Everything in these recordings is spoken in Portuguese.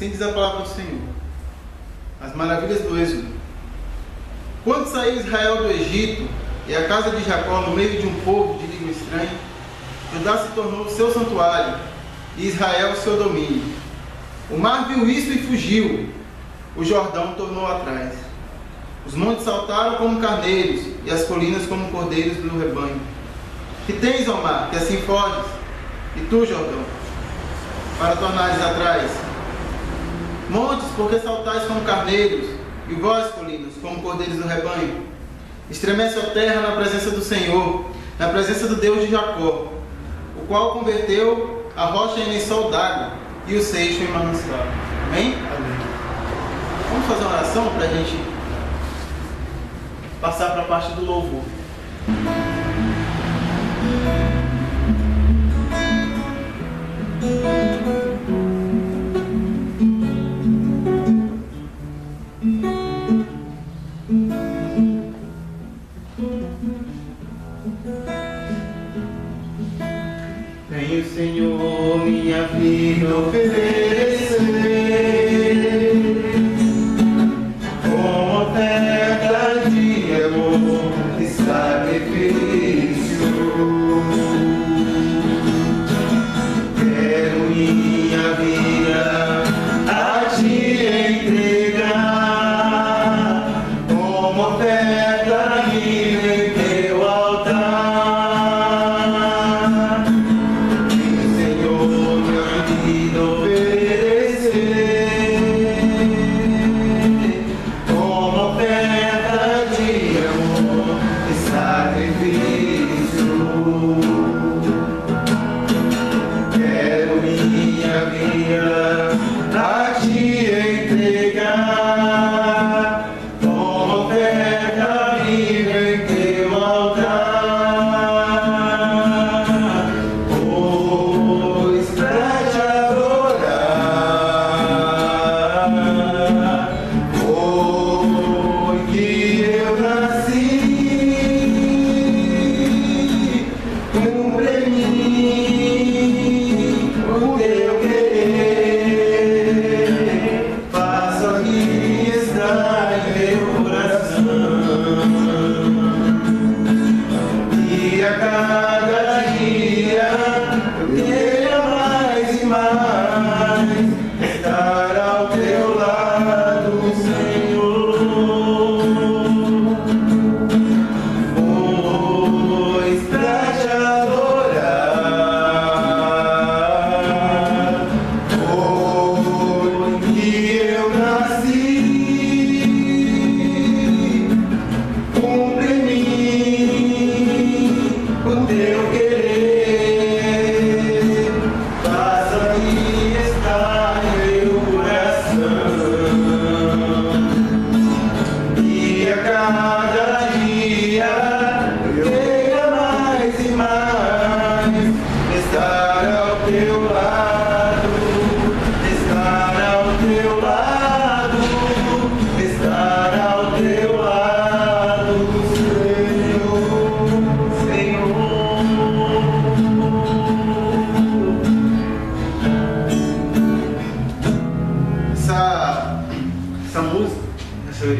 Assim diz a palavra do Senhor. As maravilhas do Êxodo. Quando saiu Israel do Egito e a casa de Jacó no meio de um povo de língua estranha, Judá se tornou seu santuário e Israel seu domínio. O mar viu isso e fugiu. O Jordão tornou atrás. Os montes saltaram como carneiros e as colinas como cordeiros do rebanho. Que tens, ó mar, que assim foges? E tu, Jordão, para tornares atrás? Montes, porque saltais como carneiros, e vós, colinas, como cordeiros do rebanho? Estremece a terra na presença do Senhor, na presença do Deus de Jacó, o qual converteu a rocha em lençol d'água e o seixo em manancial. Amém? Amém. Vamos fazer uma oração para a gente passar para a parte do louvor. Venho, Senhor, minha vida oferecer como oferta de amor e sacrifício. Quero minha vida a te entregar como oferta viva em teu altar.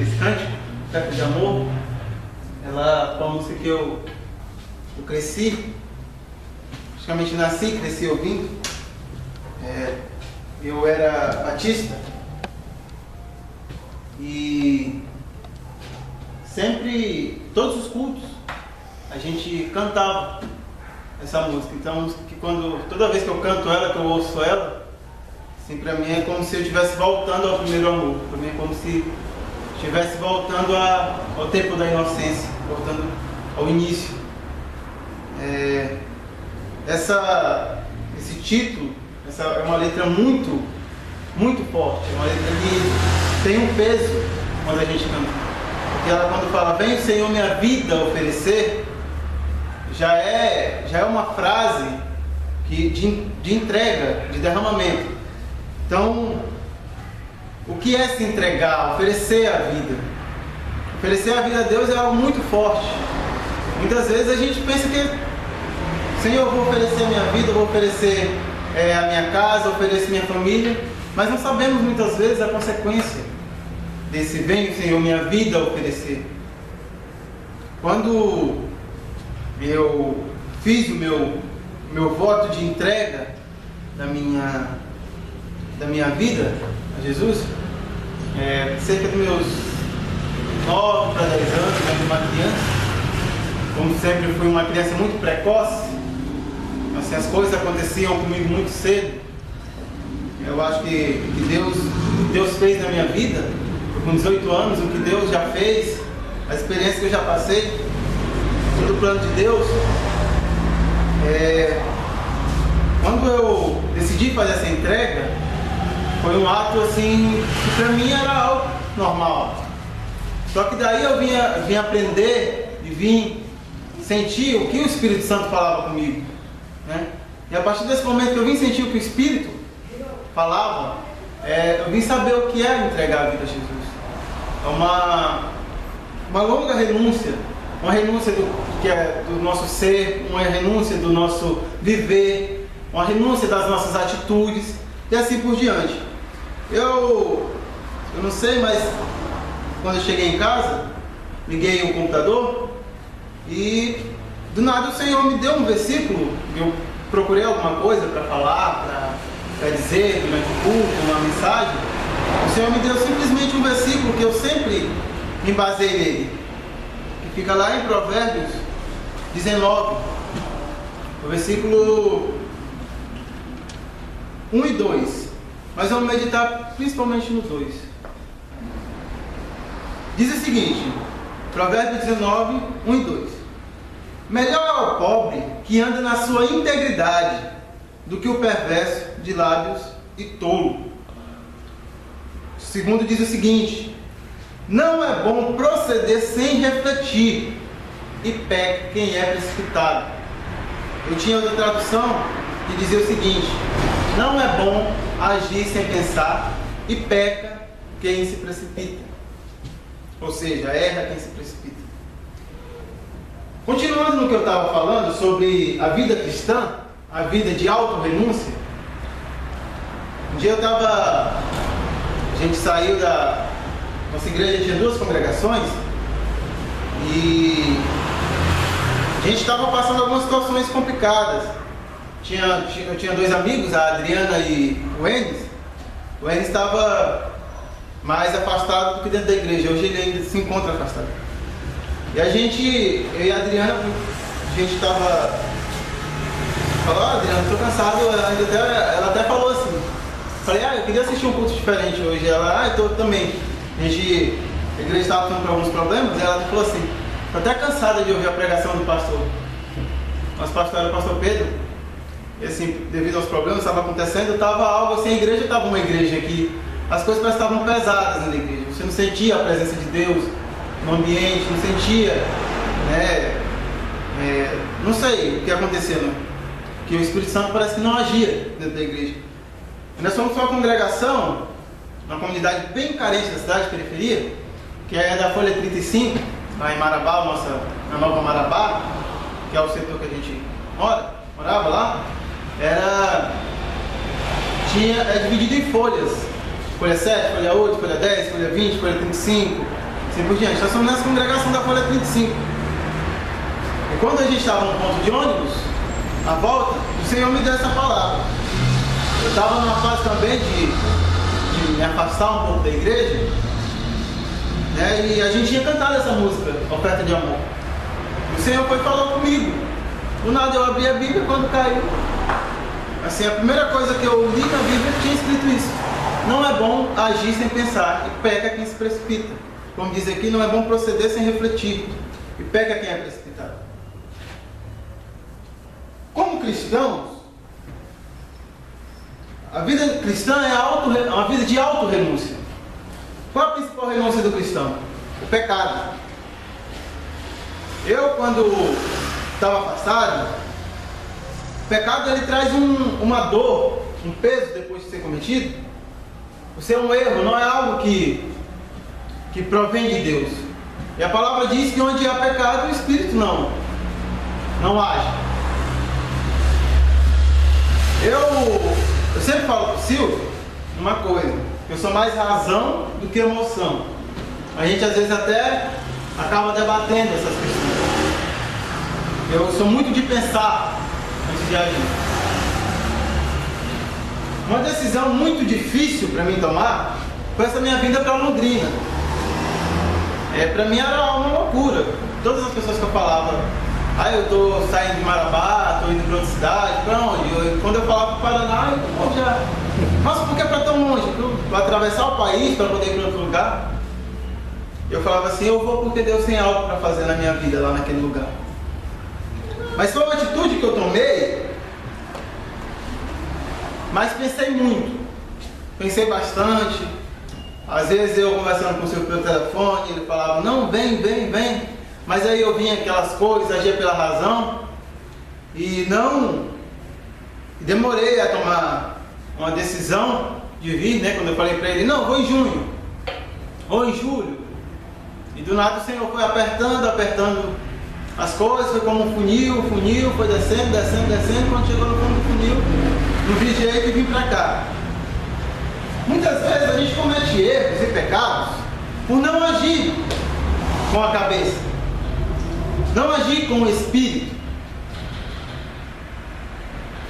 Esse cântico, Oferta de Amor, ela foi uma música que eu cresci, praticamente nasci e cresci ouvindo. Eu era batista e sempre, todos os cultos, a gente cantava essa música. Então, toda vez que eu canto ela, que eu ouço ela, assim, para mim é como se eu estivesse voltando ao primeiro amor. Para mim é como se estivesse voltando ao tempo da inocência, voltando ao início. Esse título, essa é uma letra muito, muito forte. É uma letra que tem um peso quando a gente canta. Porque ela, quando fala, vem Senhor minha vida oferecer, já é uma frase de entrega, de derramamento. Então, o que é se entregar? Oferecer a vida. Oferecer a vida a Deus é algo muito forte. Muitas vezes a gente pensa que, Senhor, eu vou oferecer a minha vida, eu vou oferecer a minha casa, eu ofereço minha família. mas não sabemos muitas vezes a consequência desse vem o Senhor minha vida oferecer. Quando eu fiz o meu voto de entrega da minha vida a Jesus, cerca dos meus 9 para 10 anos, uma criança. Como sempre, fui uma criança muito precoce, assim, as coisas aconteciam comigo muito cedo. Eu acho que Deus fez na minha vida, com 18 anos, o que Deus já fez, a experiência que eu já passei, todo o plano de Deus. Quando eu decidi fazer essa entrega, foi um ato assim, que para mim era algo normal. Só que daí eu vim aprender e vim sentir o que o Espírito Santo falava comigo, né? E a partir desse momento que eu vim sentir o que o Espírito falava, eu vim saber o que é entregar a vida a Jesus. É uma longa renúncia, uma renúncia do nosso ser, uma renúncia do nosso viver, uma renúncia das nossas atitudes e assim por diante. Eu não sei, mas quando eu cheguei em casa, liguei o computador e do nada o Senhor me deu um versículo. Eu procurei alguma coisa para falar, para dizer durante o culto, uma mensagem. O Senhor me deu simplesmente um versículo que eu sempre me baseei nele, que fica lá em Provérbios 19, o versículo 1 e 2, mas vamos meditar principalmente no 2. Diz o seguinte, Provérbios 19, 1 e 2: melhor é o pobre que anda na sua integridade do que o perverso de lábios e tolo. Segundo diz o seguinte: não é bom proceder sem refletir, e peca quem é precipitado. Eu tinha outra tradução que dizia o seguinte: não é bom agir sem pensar, e peca quem se precipita. Ou seja, erra quem se precipita. Continuando no que eu estava falando sobre a vida cristã, a vida de auto-renúncia. Um dia a gente saiu da nossa igreja, tinha 2 congregações, e a gente estava passando algumas situações complicadas. Eu tinha 2 amigos, a Adriana e o Enes. O Enes estava mais afastado do que dentro da igreja. Hoje ele ainda se encontra afastado. E eu e a Adriana, a gente estava... Falou, Adriana, estou cansado. Ela até falou assim. Falei, eu queria assistir um culto diferente hoje. Ela, eu também. A igreja estava passando por alguns problemas. E ela falou assim, estou até cansada de ouvir a pregação do pastor. Nosso pastor era o pastor Pedro. E assim, devido aos problemas que estavam acontecendo, estava algo assim, a igreja estava uma igreja que as coisas estavam pesadas na igreja. Você não sentia a presença de Deus no ambiente, não sentia, né? Não sei o que aconteceu, né? Que o Espírito Santo parece que não agia dentro da igreja. E nós somos uma congregação, uma comunidade bem carente da cidade de periferia, que é da Folha 35, lá em Marabá, na Nova Marabá, que é o setor que a gente morava lá. É dividido em folhas. Folha 7, folha 8, folha 10, folha 20, folha 35, assim por diante. Nós somos nessa congregação da folha 35. E quando a gente estava no ponto de ônibus, à volta, o Senhor me deu essa palavra. Eu estava numa fase também de me afastar um pouco da igreja, né? E a gente tinha cantado essa música, Oferta de Amor. O Senhor foi falar comigo. Do nada eu abri a Bíblia, quando caiu, assim, a primeira coisa que eu li na Bíblia tinha escrito isso: não é bom agir sem pensar, e peca quem se precipita. Como diz aqui, não é bom proceder sem refletir, e peca quem é precipitado. Como cristãos, a vida cristã é uma vida de auto-renúncia. Qual a principal renúncia do cristão? O pecado. Eu, quando estava afastado, o pecado ele traz uma dor, um peso depois de ser cometido. O ser um erro não é algo que provém de Deus. E a palavra diz que onde há pecado, o Espírito não age. Eu sempre falo para o Silvio uma coisa: eu sou mais razão do que emoção. A gente às vezes até acaba debatendo essas questões. Eu sou muito de pensar antes de agir. Uma decisão muito difícil para mim tomar foi essa minha vinda para Londrina. Para mim era uma loucura. Todas as pessoas que eu falava, eu estou saindo de Marabá, estou indo para outra cidade, para onde? Quando eu falava para o Paraná, eu já... Nossa, por que para tão longe? Para atravessar o país, para poder ir para outro lugar? Eu falava assim, eu vou porque Deus tem algo para fazer na minha vida lá naquele lugar. Mas foi uma atitude que eu tomei, mas pensei muito. Pensei bastante. Às vezes eu conversando com o senhor pelo telefone, ele falava, não, vem. Mas aí eu vinha aquelas coisas, agia pela razão. E não... Demorei a tomar uma decisão de vir, né? Quando eu falei para ele, não, vou em junho. Ou em julho. E do nada o Senhor foi apertando as coisas, foi como um funil, foi descendo. Quando chegou no fundo do funil, não vi jeito e vim para cá. Muitas vezes a gente comete erros e pecados por não agir com a cabeça, não agir com o espírito.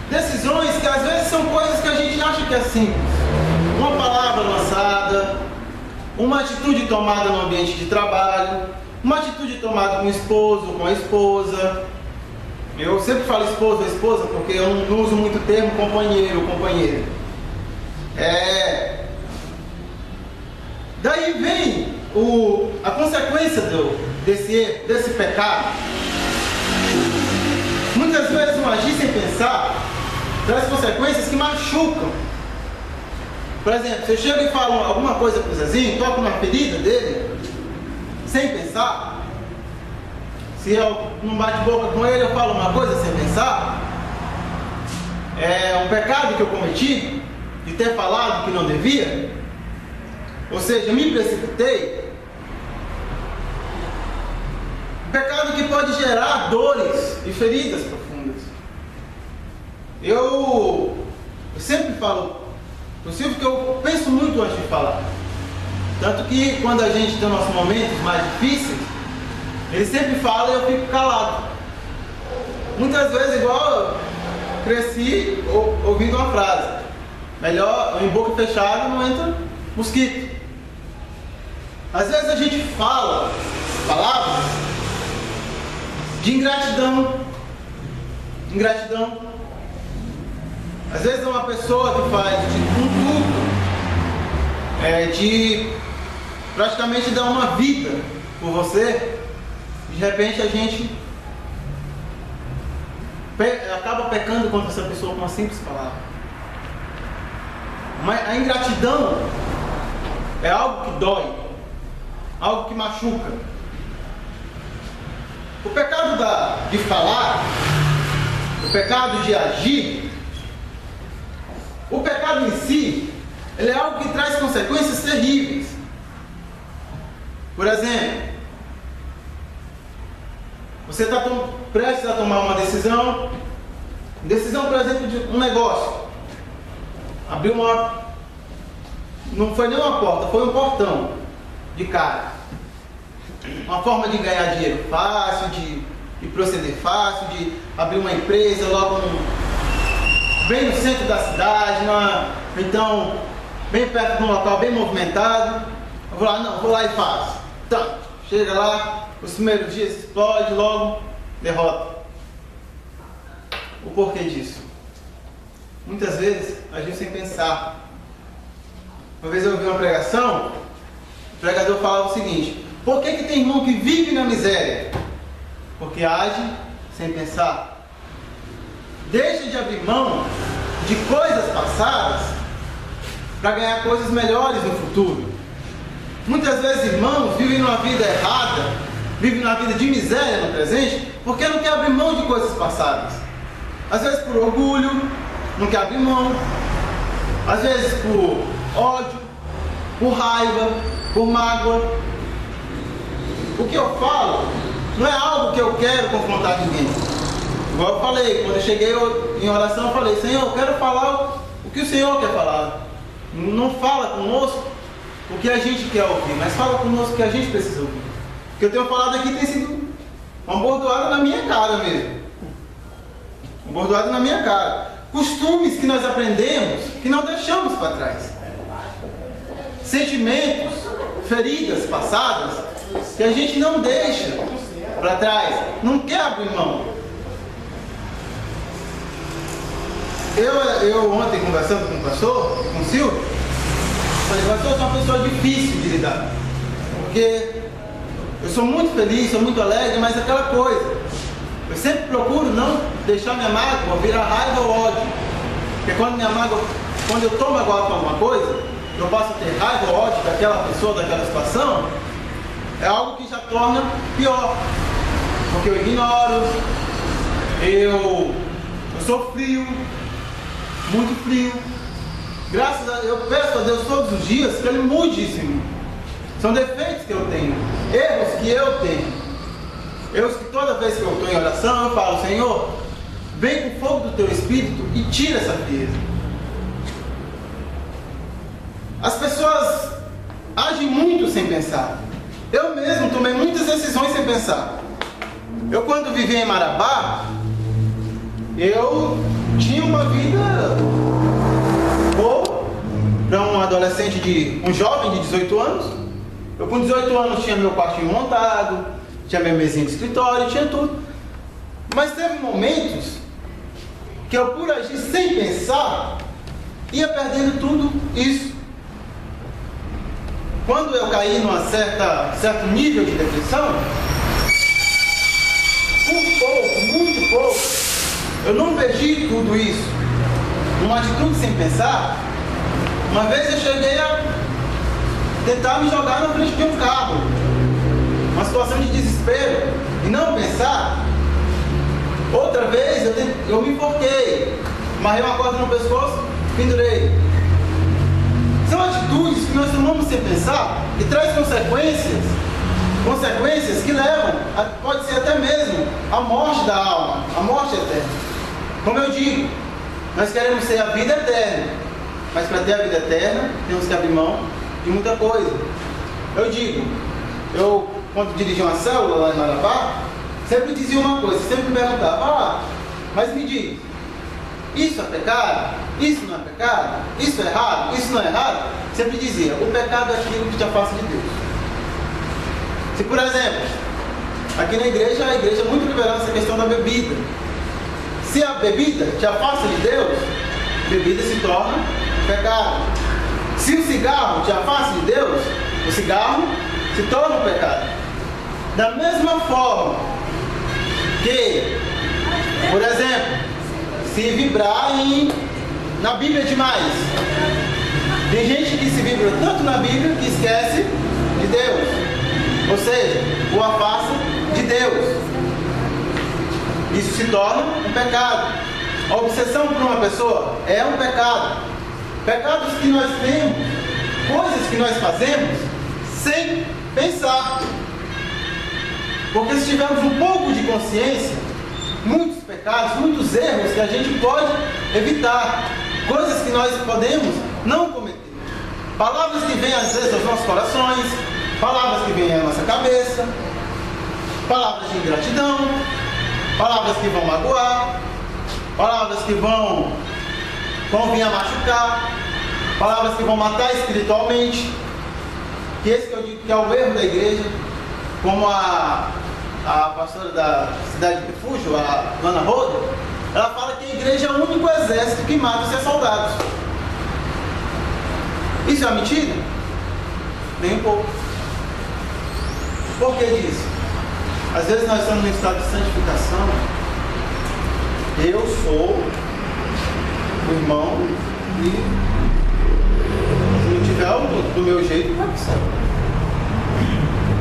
Decisões que às vezes são coisas que a gente acha que é simples. Uma palavra lançada, uma atitude tomada no ambiente de trabalho, uma atitude tomada com o esposo, com a esposa. Eu sempre falo esposo ou esposa porque eu não uso muito o termo companheiro ou companheira. Daí vem a consequência desse pecado. Muitas vezes um agir sem pensar traz consequências que machucam. Por exemplo, se eu chego e falo alguma coisa para o Zezinho, toco na ferida dele, sem pensar. Se eu não bate-boca com ele, eu falo uma coisa sem pensar. É um pecado que eu cometi, de ter falado que não devia. Ou seja, me precipitei. Um pecado que pode gerar dores e feridas profundas. Eu sempre falo possível que eu penso muito antes de falar. Tanto que quando a gente tem nossos momentos mais difíceis, ele sempre fala e eu fico calado. Muitas vezes, igual eu cresci ouvindo uma frase: melhor em boca fechada não entra mosquito. Às vezes a gente fala palavras de ingratidão. Às vezes é uma pessoa que faz um culto, de praticamente dar uma vida por você, de repente a gente acaba pecando contra essa pessoa com uma simples palavra. Mas a ingratidão é algo que dói, algo que machuca. O pecado de falar, o pecado de agir, o pecado em si, ele é algo que traz consequências terríveis. Por exemplo, você está prestes a tomar uma decisão, por exemplo, de um negócio. Abriu não foi nem uma porta, foi um portão de casa. Uma forma de ganhar dinheiro fácil, de proceder fácil, de abrir uma empresa logo bem no centro da cidade, então bem perto de um local bem movimentado. Eu vou lá e faço. Então, chega lá, os primeiros dias explode, logo derrota. O porquê disso? Muitas vezes agiu sem pensar. Uma vez eu ouvi uma pregação, o pregador falava o seguinte: por que tem irmão que vive na miséria? Porque age sem pensar. Deixa de abrir mão de coisas passadas para ganhar coisas melhores no futuro. Muitas vezes irmãos vivem uma vida errada, vivem uma vida de miséria no presente, porque não quer abrir mão de coisas passadas. Às vezes por orgulho, não quer abrir mão. Às vezes por ódio, por raiva, por mágoa. O que eu falo não é algo que eu quero confrontar ninguém. Igual eu falei, quando eu cheguei em oração, eu falei: Senhor, eu quero falar o que o Senhor quer falar. não fala conosco o que a gente quer ouvir, mas fala conosco o que a gente precisa ouvir. O que eu tenho falado aqui tem sido uma bordoada na minha cara mesmo. Uma bordoada na minha cara. Costumes que nós aprendemos, que não deixamos para trás. Sentimentos, feridas passadas, que a gente não deixa para trás, não quer abrir mão. Eu ontem conversando com o pastor, com o Silvio, falei, pastor, eu sou uma pessoa difícil de lidar, porque eu sou muito feliz, sou muito alegre, mas aquela coisa, eu sempre procuro não deixar minha mágoa virar raiva ou ódio, porque quando eu estou magoado com alguma coisa, eu passo a ter raiva ou ódio daquela pessoa, daquela situação, é algo que já torna pior, porque eu ignoro, eu sou frio, muito frio. Eu peço a Deus todos os dias que Ele mude isso em mim. São defeitos que eu tenho, erros que eu tenho, erros que toda vez que eu estou em oração eu falo, Senhor, vem com o fogo do Teu Espírito e tira essa frieza. As pessoas agem muito sem pensar. Eu mesmo tomei muitas decisões sem pensar. Eu quando vivia em Marabá, eu tinha uma vida boa para um adolescente, um jovem de 18 anos. Eu com 18 anos tinha meu quartinho montado, tinha minha mesinha de escritório, tinha tudo. Mas teve momentos que eu, por agir sem pensar, ia perdendo tudo isso. Quando eu caí num certo nível de depressão, por pouco, muito pouco, eu não perdi tudo isso. Numa atitude sem pensar, uma vez eu cheguei a tentar me jogar na frente de um carro. Uma situação de desespero e não pensar. Outra vez eu me enforquei, amarrei uma corda no pescoço, pendurei. São atitudes que nós tomamos sem pensar e traz consequências que levam, pode ser até mesmo, a morte da alma, a morte eterna. Como eu digo, nós queremos ter a vida eterna, mas para ter a vida eterna, temos que abrir mão de muita coisa. Eu digo, quando dirigi uma célula lá em Marabá, sempre dizia uma coisa, sempre me perguntava, mas me diz, isso é pecado? Isso não é pecado? Isso é errado? Isso não é errado? Sempre dizia, o pecado é aquilo que te afasta de Deus. Se, por exemplo, aqui na igreja, a igreja é muito liberal nessa questão da bebida. Se a bebida te afasta de Deus, bebida se torna pecado. Se o cigarro te afasta de Deus, o cigarro se torna um pecado. Da mesma forma que, por exemplo, se vibrar na Bíblia demais. Tem gente que se vibra tanto na Bíblia que esquece de Deus. Ou seja, o afasta de Deus. Isso se torna um pecado. A obsessão por uma pessoa é um pecado. Pecados que nós temos, coisas que nós fazemos sem pensar. Porque se tivermos um pouco de consciência, muitos pecados, muitos erros que a gente pode evitar, coisas que nós podemos não cometer, palavras que vêm às vezes aos nossos corações, palavras que vêm à nossa cabeça, palavras de ingratidão, palavras que vão magoar, palavras que vão vir a machucar, palavras que vão matar espiritualmente, que esse que eu digo que é o erro da igreja, como a pastora da cidade de Refúgio, a Ana Roda, ela fala que a igreja é o único exército que mata os seus soldados. Isso é uma mentira? Nem um pouco. Por que disso? Às vezes nós estamos em estado de santificação. Eu sou o irmão e se não tiver do meu jeito, vai pro céu.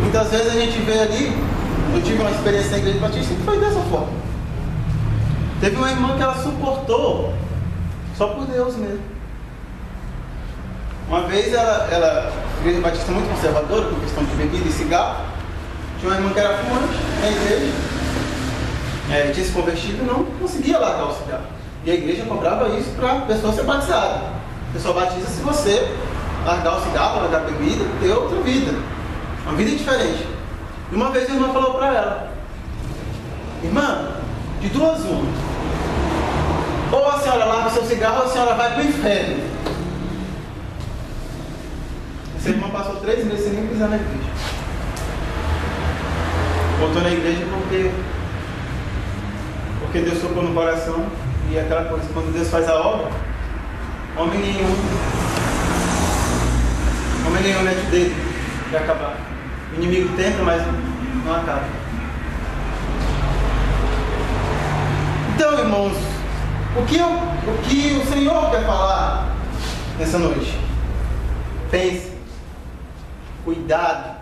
Muitas vezes a gente vê ali. Eu tive uma experiência na igreja batista que foi dessa forma. Teve uma irmã que ela suportou só por Deus mesmo. Uma vez a igreja batista muito conservadora, com questão de bebida e cigarro. Tinha uma irmã que era fumante na igreja. Tinha se convertido e não conseguia largar o cigarro. E a igreja cobrava isso para a pessoa ser batizada. Você só batiza se você largar o cigarro, largar a bebida, ter outra vida. Uma vida diferente. E uma vez a irmã falou para ela: irmã, de duas uma. Ou a senhora larga o seu cigarro ou a senhora vai para o inferno. Essa irmã passou 3 meses sem nem pisar na igreja. Voltou na igreja porque Deus tocou no coração. E aquela coisa, quando Deus faz a obra, homem nenhum mete o dedo para acabar. O inimigo tenta, mas não acaba. Então, irmãos, o que o Senhor quer falar nessa noite? Pense, cuidado.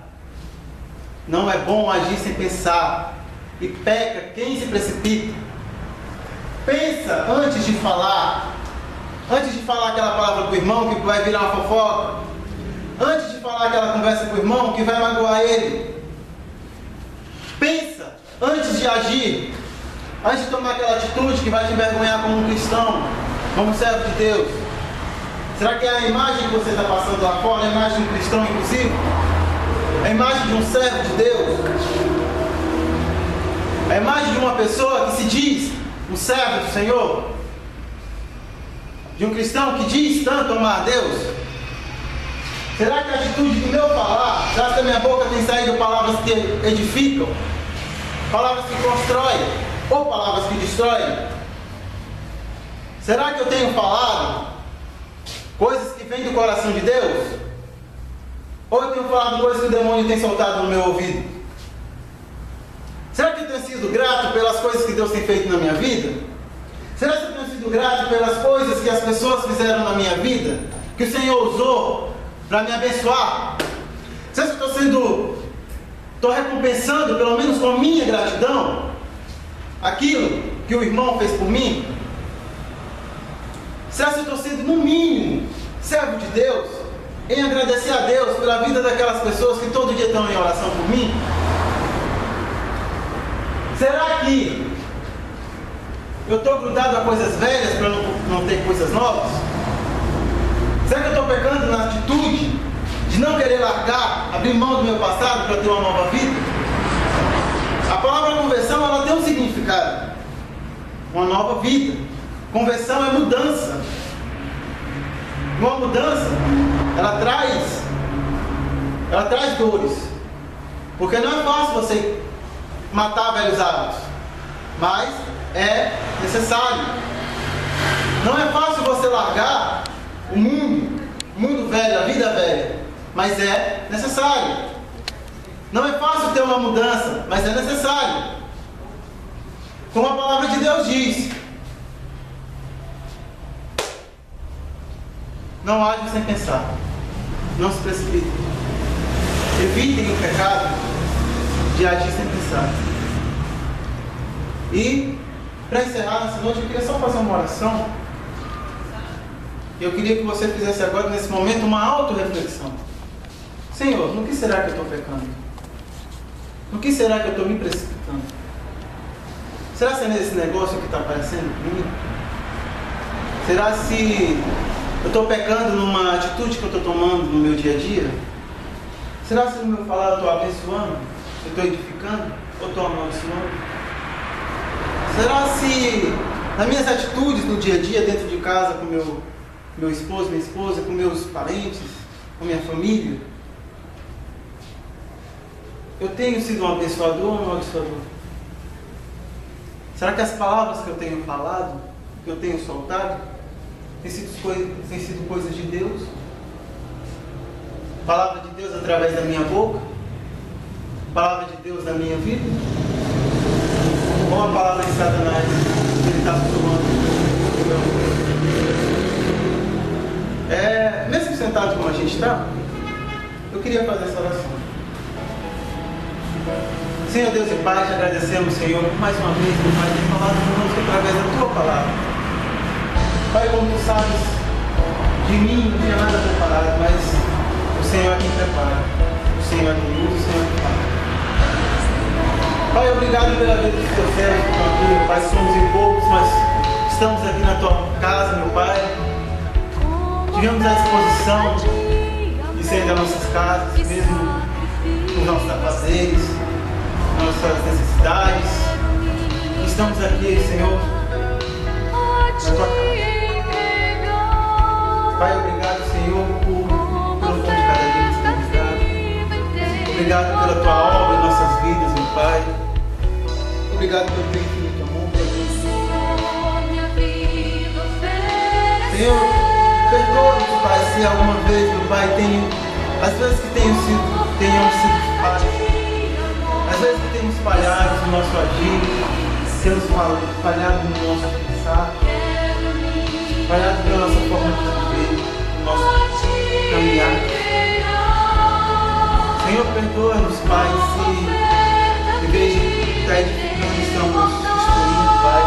Não é bom agir sem pensar. E peca quem se precipita. Pensa antes de falar. Antes de falar aquela palavra para o irmão que vai virar uma fofoca. Antes de falar aquela conversa com o irmão que vai magoar ele. Pensa antes de agir. Antes de tomar aquela atitude que vai te envergonhar como um cristão, como servo de Deus. Será que é a imagem que você está passando lá fora, a imagem de um cristão inclusive? A imagem de um servo de Deus? A imagem de uma pessoa que se diz um servo do Senhor? De um cristão que diz tanto amar a Deus? Será que a atitude do meu falar, será que da minha boca tem saído palavras que edificam? Palavras que constroem? Ou palavras que destroem? Será que eu tenho falado coisas que vêm do coração de Deus? Ou eu tenho falado coisas que o demônio tem soltado no meu ouvido? Será que eu tenho sido grato pelas coisas que Deus tem feito na minha vida? Será que eu tenho sido grato pelas coisas que as pessoas fizeram na minha vida? Que o Senhor usou para me abençoar? Será que eu estou recompensando, pelo menos com a minha gratidão, aquilo que o irmão fez por mim? Será que eu estou sendo, no mínimo, servo de Deus, em agradecer a Deus pela vida daquelas pessoas que todo dia estão em oração por mim? Será que eu estou grudado a coisas velhas para não ter coisas novas? Será que eu estou pecando na atitude de não querer largar, abrir mão do meu passado para ter uma nova vida? A palavra conversão, ela tem um significado. Uma nova vida. Conversão é mudança. Uma mudança, ela traz dores. Porque não é fácil você matar velhos hábitos, mas é necessário. Não é fácil você largar o mundo velho, a vida velha, mas é necessário. Não é fácil ter uma mudança, mas é necessário. Como a palavra de Deus diz: não age sem pensar, não se precipitem, evitem o pecado de agir sem pensar. E para encerrar nessa noite, eu queria só fazer uma oração. Eu queria que você fizesse agora, nesse momento, uma auto-reflexão. Senhor, no que será que eu estou pecando? No que será que eu estou me precipitando? Será que é nesse negócio que está aparecendo para mim? Será se eu estou pecando numa atitude que eu estou tomando no meu dia a dia? Será se no meu falar eu estou abençoando? Eu estou edificando? Ou estou amaldiçoando? Será se nas minhas atitudes no dia a dia, dentro de casa, com meu esposo, minha esposa, com meus parentes, com minha família, eu tenho sido um abençoador ou um amaldiçoador? Será que as palavras que eu tenho falado, que eu tenho soltado, têm sido coisas de Deus? Palavra de Deus através da minha boca? Palavra de Deus na minha vida? Ou a palavra de Satanás que ele está tomando? Mesmo sentado como a gente está, eu queria fazer essa oração. Senhor Deus e Pai, te agradecemos, Senhor, por mais uma vez, meu Pai, ter falado conosco através da Tua palavra. Pai, como Tu sabes, de mim não tinha nada preparado, mas o Senhor é quem prepara, o Senhor é quem usa, o Senhor é quem faz. Pai, obrigado pela vida dos Teus servos que estão aqui, meu Pai, somos em poucos, mas estamos aqui na Tua casa, meu Pai, te Estivemos à disposição de sair das nossas casas, mesmo nos nossos afazeres, nossas necessidades. Estamos aqui, Senhor, na tua casa. Pai, obrigado, Senhor, pelo dom de cada dia que nos tem dado. Obrigado pela tua obra em nossas vidas, meu Pai. Obrigado pelo teu infinito amor, Senhor, perdoa-nos, Pai, se alguma vez, meu Pai, às vezes que tenhamos sido falhos, às vezes que temos falhado no nosso agir, temos falhado no nosso pensar, falhado na nossa forma de viver, no nosso caminhar. Senhor, perdoa-nos, Pai, se em vez de estar edificando, estamos destruindo, Pai.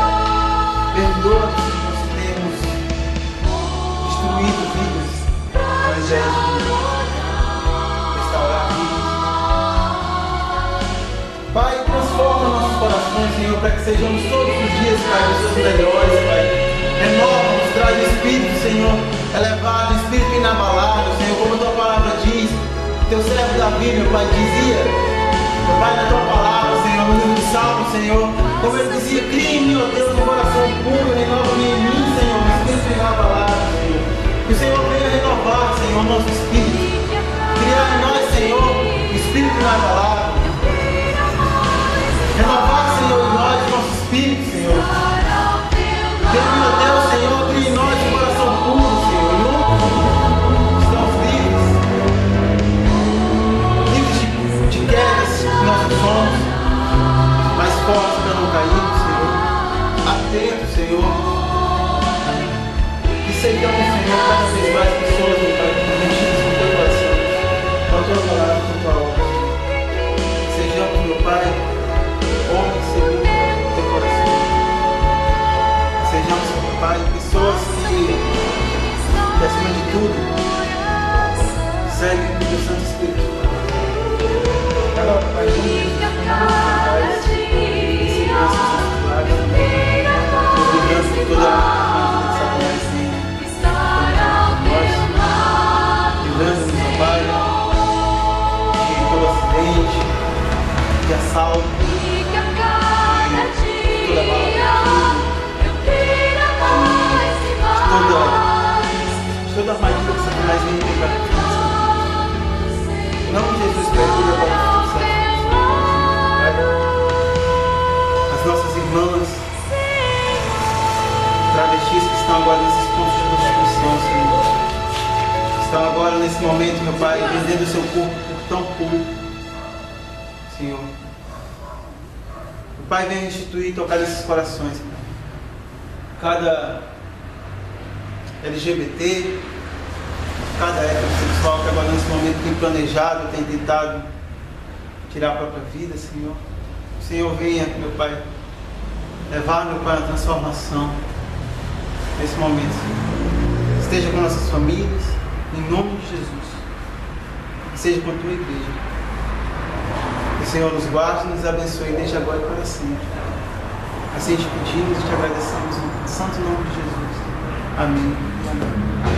Perdoa-nos se nós temos destruído vidas ao invés de restaurar vidas. Pai, transforma nossos corações, Senhor, para que sejamos todos os dias, Pai, pessoas melhores, Pai. Renova-nos, traz o Espírito, Senhor, elevado, Espírito inabalável, Senhor, como a tua palavra diz. Teu servo Davi, meu Pai, dizia, meu Pai, na tua palavra, Senhor, no livro de Salmo, Senhor, como ele dizia, cria em mim, ó Deus, um coração puro, renova-me em mim, Senhor, um Espírito inabalável, Senhor. Que o Senhor venha renovar, Senhor, o nosso Espírito. Criar em nós, Senhor, o Espírito inabalável. Renovar, Senhor, em nós o nosso Espírito, Senhor. Deus, meu Deus, Senhor, cria em nós um coração puro, Senhor. Estamos livres de quedas que nós somos, mais fortes para não cairmos, Senhor. Atentos, Senhor. E sejamos, Senhor, cada vez mais pessoas, meu Pai, preenchidas com o teu coração, com a tua palavra, com a tua obra. Sejamos, meu Pai, homens segundo o teu coração. Sejamos, meu Pai, pessoas que acima de tudo, seguem o teu Santo Espírito. Agora, Pai, em nome de Jesus, em segurança dos nossos lares, livrando de toda a Satanás nós, livrando-nos, meu Pai, de todo acidente, de assalto, de toda bala, de toda armadilha que Satanás vem para nós. Em nome de Jesus, perdoe agora o as nossas irmãs travestis que estão agora nesses pontos de prostituição, Senhor. Estão agora nesse momento, meu Pai, vendendo o seu corpo por tão pouco, Senhor. O Pai vem restituir e tocar nesses corações. Cada LGBT, cada heterossexual que agora nesse momento tem planejado, tem tentado tirar a própria vida, Senhor. O Senhor venha, meu Pai, levar, meu Pai, a transformação nesse momento, Senhor. Esteja com nossas famílias, em nome de Jesus. E seja com a tua igreja. Que o Senhor nos guarde e nos abençoe desde agora e para sempre. Assim te pedimos e te agradecemos no santo nome de Jesus. Amém. Amém.